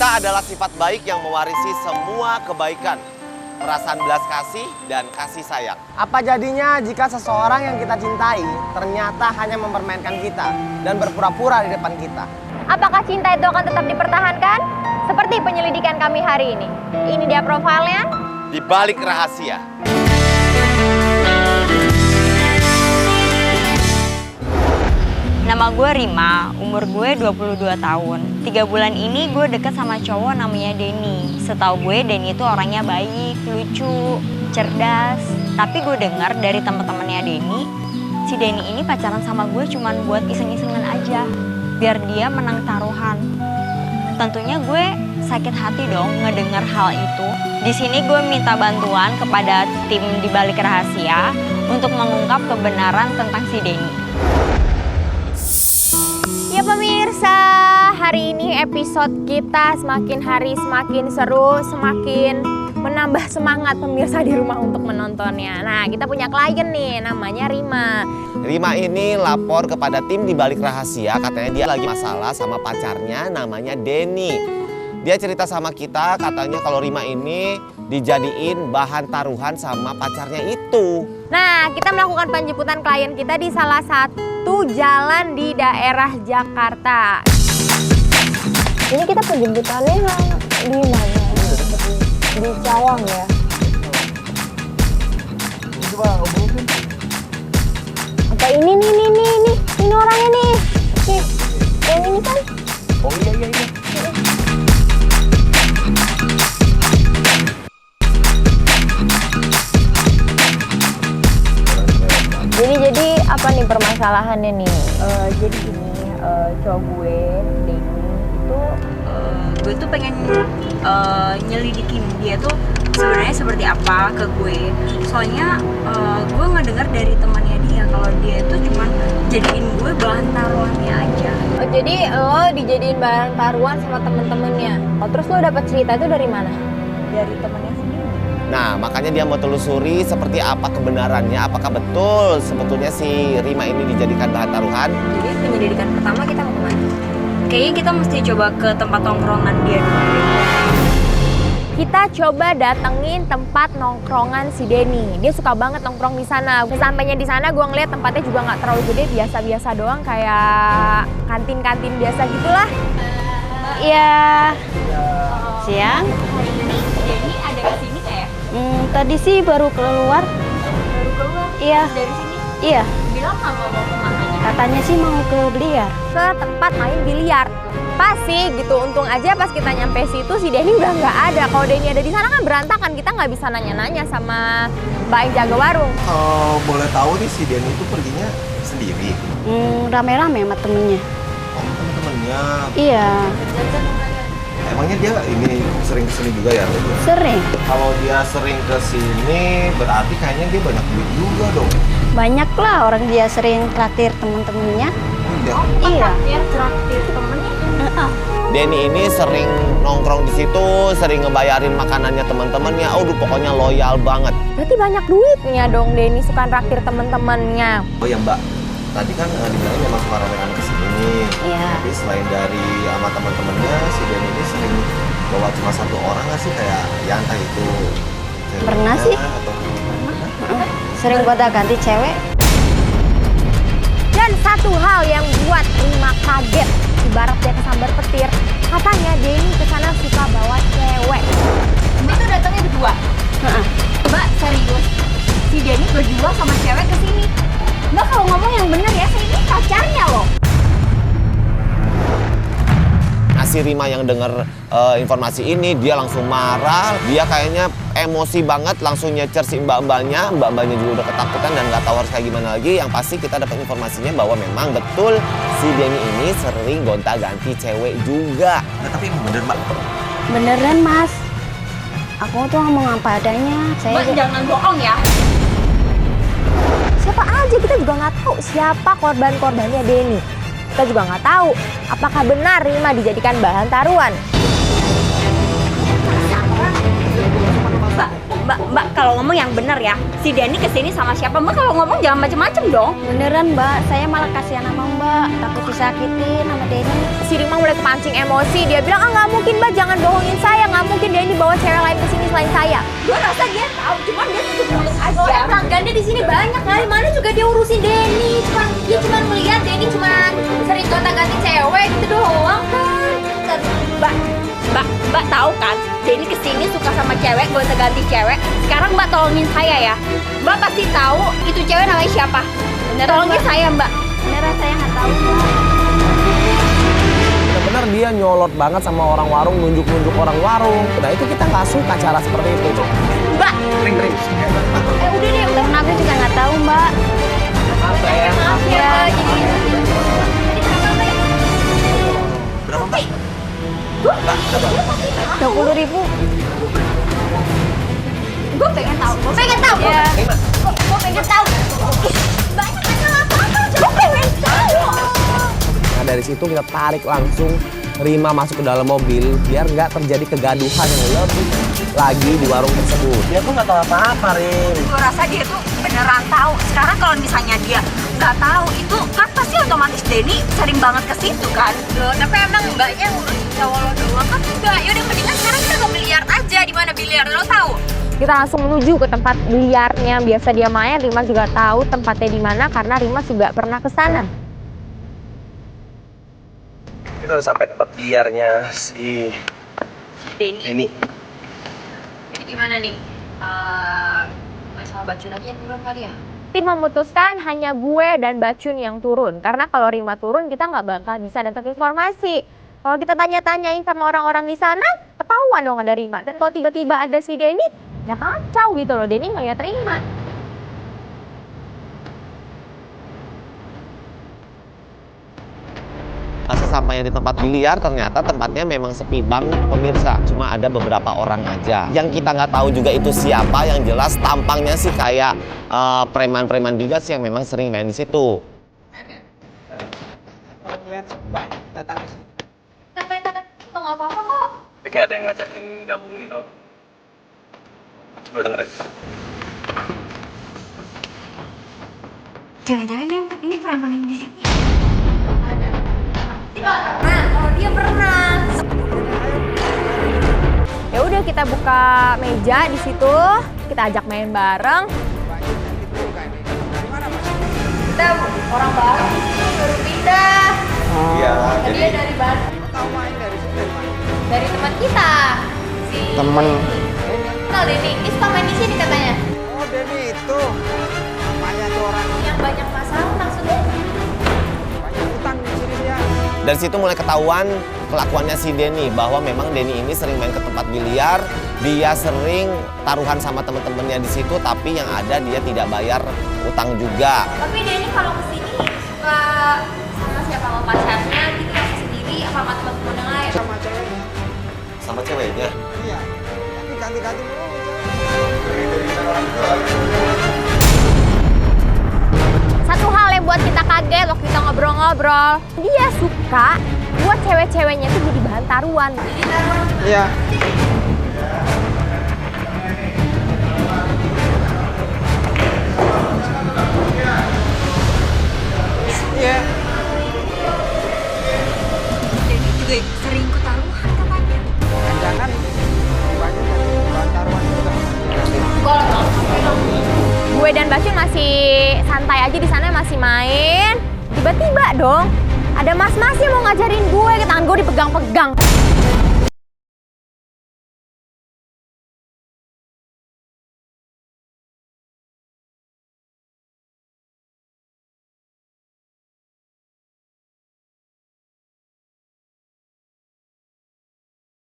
Cinta adalah sifat baik yang mewarisi semua kebaikan, perasaan belas kasih dan kasih sayang. Apa jadinya jika seseorang yang kita cintai ternyata hanya mempermainkan kita dan berpura-pura di depan kita? Apakah cinta itu akan tetap dipertahankan? Seperti penyelidikan kami hari ini. Ini dia profilnya. Di balik rahasia. Nama gue Rima, umur gue 22 tahun. 3 bulan ini gue deket sama cowok namanya Denny. Setahu gue Denny itu orangnya baik, lucu, cerdas. Tapi gue dengar dari teman-temannya Denny, si Denny ini pacaran sama gue cuman buat iseng-isengan aja, biar dia menang taruhan. Tentunya gue sakit hati dong ngedengar hal itu. Di sini gue minta bantuan kepada tim di balik rahasia untuk mengungkap kebenaran tentang si Denny. Ya pemirsa, hari ini episode kita semakin hari semakin seru, semakin menambah semangat pemirsa di rumah untuk menontonnya. Nah, kita punya klien nih, namanya Rima. Rima ini lapor kepada tim di balik rahasia, katanya dia lagi masalah sama pacarnya namanya Denny. Dia cerita sama kita, katanya kalau Rima ini dijadiin bahan taruhan sama pacarnya itu. Nah, kita melakukan penjemputan klien kita di salah satu jalan di daerah Jakarta. Ini kita penjemputannya di mana? Di Cawang ya? Coba hubungin. Apa ini orangnya nih. Nih, yang ini kan? Oh iya. Jadi apa nih permasalahannya nih? Jadi gini, cowok gue, Denny itu Gue tuh pengen nyelidikin dia tuh sebenarnya seperti apa ke gue. Soalnya gue ngedengar dari temannya dia kalau dia tuh cuman jadiin gue bahan taruhannya aja. jadi lo dijadiin bahan taruhan sama temen-temennya. Terus lo dapet cerita itu dari mana? Dari temannya sendiri. Nah, makanya dia mau telusuri seperti apa kebenarannya, apakah betul sebetulnya si Rima ini dijadikan bahan taruhan. Jadi penyelidikan pertama kita mau kemana? Kayaknya kita mesti coba ke tempat nongkrongan dia dulu. Kita coba datengin tempat nongkrongan si Denny. Dia suka banget nongkrong di sana. Sampainya di sana gue ngeliat tempatnya juga nggak terlalu gede, biasa-biasa doang, kayak kantin-kantin biasa gitulah. Iya. Siang? Hari ini Denny ada di sini kayak? Tadi sih baru keluar. Baru keluar? Iya. Dari sini? Iya. Bilang nggak mau kemana? Katanya sih mau ke biliar. Ke tempat main biliar. Pas sih gitu, untung aja pas kita nyampe situ si Denny udah nggak ada. Kalau Denny ada di sana kan berantakan, kita nggak bisa nanya-nanya sama mbak yang jaga warung. Kalau boleh tahu nih si Denny itu perginya sendiri? Rame-rame sama temennya. Oh, temen-temennya. Iya. Emangnya dia ini sering kesini juga ya? Sering. Kalau dia sering kesini berarti kayaknya dia banyak duit juga dong. Banyak lah orang dia sering traktir temen-temennya. Udah. Iya. Traktir temennya. Denny ini sering nongkrong di situ, sering ngebayarin makanannya teman-temannya. Pokoknya loyal banget. Berarti banyak duitnya dong Denny suka traktir temen-temennya. Oh ya Mbak, tadi kan dibilangnya emang suka rame-rame kesini nih. Iya. Tapi selain dari sama teman-temannya, si Denny ini sering bawa cuma satu orang nggak sih, kayak ya entah itu ceweknya Pernah sih. atau Sering gonta-ganti cewek. Dan satu hal yang buat Rima kaget, ibarat dia kesambar petir, katanya Denny kesana suka bawa cewek. Mbak tuh datangnya berdua. Mbak serius, si Denny berdua sama cewek kesini. Mbak kalau ngomong yang bener ya, saya ini pacarnya loh. Nah, si Rima yang dengar informasi ini, dia langsung marah. Dia kayaknya emosi banget, langsung nyecer si mbak-mbaknya. Mbak-mbaknya juga udah ketakutan dan nggak tahu harus kayak gimana lagi. Yang pasti kita dapat informasinya bahwa memang betul si Denny ini sering gonta-ganti cewek juga. Nah, tapi emang bener Mbak. Beneran mas, aku tuh ngomong apa adanya. Saya Jangan bohong ya. Siapa aja, kita juga nggak tahu siapa korban-korbannya Denny. Kita juga nggak tahu apakah benar Rima dijadikan bahan taruhan. Mbak kalau ngomong yang bener ya. Si Denny kesini sama siapa? Mbak kalau ngomong jangan macem-macem dong. Beneran Mbak, saya malah kasihan sama Mbak, takut disakitin sama Denny. Si Rima mulai kepancing emosi, dia bilang, ah nggak mungkin Mbak, jangan bohongin saya, nggak mungkin Denny bawa cewek lain ke sini selain saya. Gue rasa dia tahu, cuman dia tutup mulut aja. Soalnya pelanggannya di sini banyak, dari mana juga dia urusin Denny. Dia cuma melihat Denny cuma sering gonta-ganti cewek gitu doang kan. Mbak tahu kan, Denny kesini suka sama cewek, gonta-ganti cewek. Sekarang Mbak tolongin saya ya. Mbak pasti tahu itu cewek namanya siapa. Tolongin saya Mbak. Beneran saya nggak tahu Mbak. Bener-bener dia nyolot banget sama orang warung, nunjuk-nunjuk orang warung. Nah itu kita nggak suka cara seperti itu. Mbak, Ring. Udah deh, karena aku juga nggak tahu Mbak. Maaf ya. Maaf ya, jadi Berapa Mbak? 20.000. gue pengen tahu. Gue pengen tahu. Gue pengen tahu. Banyak aja apa-apa, gue pengen tahu. Nah dari situ kita tarik langsung Rima masuk ke dalam mobil biar nggak terjadi kegaduhan yang lebih lagi di warung tersebut. Dia tuh nggak tahu apa-apa, Rim. Gue rasa dia tuh beneran tahu. Sekarang kalau misalnya dia nggak tahu, itu kan pasti otomatis Denny sering banget ke situ kan. Loh, tapi emang mbaknya ngurusin cowok lo doang kan enggak? Yaudah mendingan sekarang kita ke biliar aja. Di mana biliar lo tahu? Kita langsung menuju ke tempat biliarnya biasa dia main. Rima juga tahu tempatnya di mana karena Rima juga pernah ke sana. Kita udah sampai tempat biliarnya si Denny. ini. Jadi gimana nih? Masalah bacun aja duluan kali ya? Tim memutuskan hanya gue dan Bacun yang turun. Karena kalau Rima turun kita nggak bakal bisa dapat informasi. Kalau kita tanya-tanyain sama orang-orang di sana, ketahuan dong ada Rima. Dan kalau tiba-tiba ada si Denny, ya kacau gitu loh. Denny nggak ya terima. Sesampainya di tempat biliar, ternyata tempatnya memang sepi banget pemirsa. Cuma ada beberapa orang aja. Yang kita nggak tahu juga itu siapa, yang jelas tampangnya sih kayak preman-preman juga sih yang memang sering main di situ. Lo nggak apa-apa kok. Kayak ada yang ngajakin gabung gitu. Coba dengerin. Jangan-jangan ini preman yang di sini. Nah, kalau dia pernah. Ya udah kita buka meja di situ, kita ajak main bareng. Kita orang baru, baru pindah. Iya, Dia dari Bandung. Dari teman kita. Si Temen. Kenal Denny, ini suka main di sini katanya. Oh Denny itu banyak orang Yang banyak masalah maksudnya. banyak utang di sini dia. Dari situ mulai ketahuan kelakuannya si Denny, bahwa memang Denny ini sering main ke tempat biliar, dia sering taruhan sama temen-temennya di situ, tapi yang ada dia tidak bayar utang juga. Tapi Denny kalau kesini suka sama siapa, sama pacarnya gitu, masih sendiri apa sama teman-teman yang lain? Sama ceweknya. Sama ceweknya. Iya. Tapi ganti-ganti mulu. Satu hal yang buat kita kaget waktu kita ngobrol-ngobrol, dia suka buat cewek-ceweknya tuh jadi bahan taruhan. Iya. Iya. Denny juga sering ikut taruhan katanya. Jangan banyak bahan taruhan juga. Gue dan Bacun masih santai aja di sana, masih main. Tiba-tiba dong, ada mas-mas yang mau ngajarin gue, tangan gue dipegang-pegang.